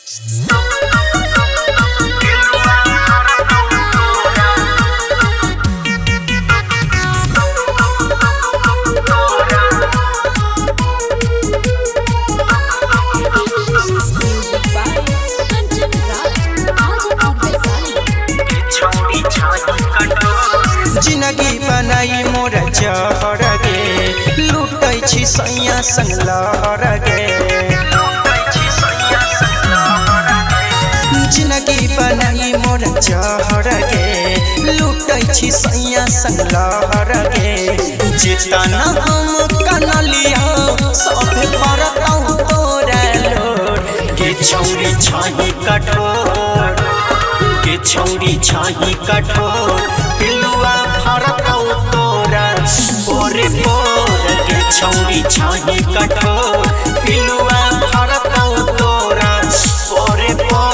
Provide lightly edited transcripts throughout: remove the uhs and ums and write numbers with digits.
जिंदगी बनाई मोर जहर गे लुटै छी सैया संग लहर गे। जिंदगी बनाई मोर जहर गे लुटै छी सैया संग लहर गे। जितना हम कनलिया सब परतौ तोरा लोर गे छौरी छही कठोर गे छौरी छही कठोर पिलुआ फरतौ तोरा पोरे पोर गे छौरी छही कठोर पिलुआ फरतौ तोरा पोरे पोर।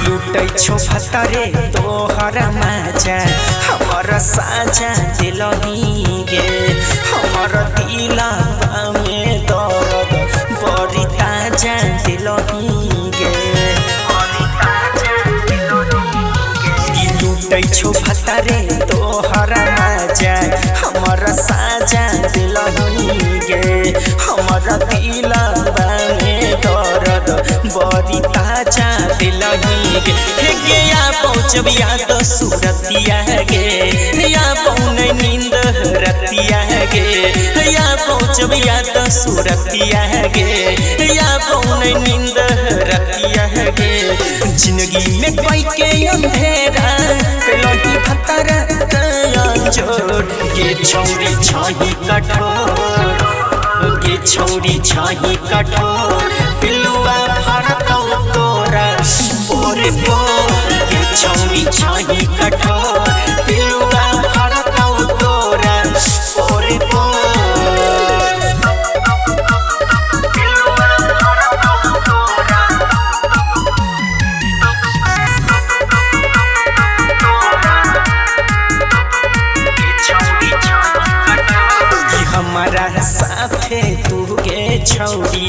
लुटै छौ भतरे तोहर माजा हमर साजा दिलही गे। हमर दिलवा में दर्द बड़ी ताजा दिलही गे। लुटै छौ भतरे तोहर माजा हमर साजा दिलही गे। हमर दिलवा में दर्द बड़ी ताजा दिलही गे। हे गे या पहुँचबिया तो सूरतिया गे या पौने नींद रतिया गे। या पहुँचबिया तो सूरतिया गे या पौने नींद रतिया गे। जिंदगी में कोई के अंधेरा पेलोटी भतरा अंजोर गे छौरी छही कठोर गे छौरी छही कठोर पिलुआ फरतौ तोरा पोरे पोर गे छौरी छही कठोर पिलुआ फरतौ तोरा पोरे पोर। हमारा साथे तू गे छौरी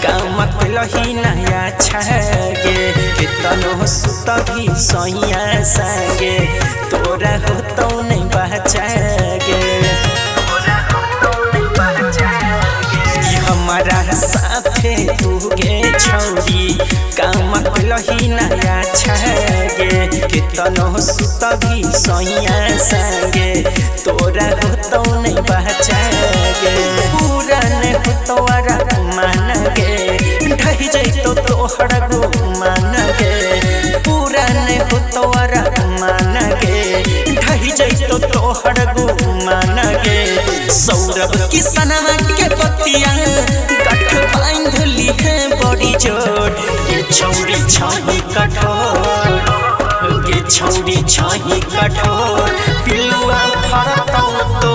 कामक लही नया छगे। कितनो सुतभी सैया संगे तोरा होतौ नहीं बचागे। हमारा साथे तू गे छौरी कामक लही नया छगे। कितनो सुतभी सैया संगे तोरा होतौ नहीं बचागे। पूरा नहीं होतौ मान गे ढही जैतो तोहर गो मान गे। पूरा नहीं होतौ मान गे ढही जैतो तोहर गो मान गे। सौरभ किसनवा के पतिया गठ बांध ली है बड़ी जोर गे छौरी छही कठोर गे छौरी छही कठोर पिलुआ फरतौ तो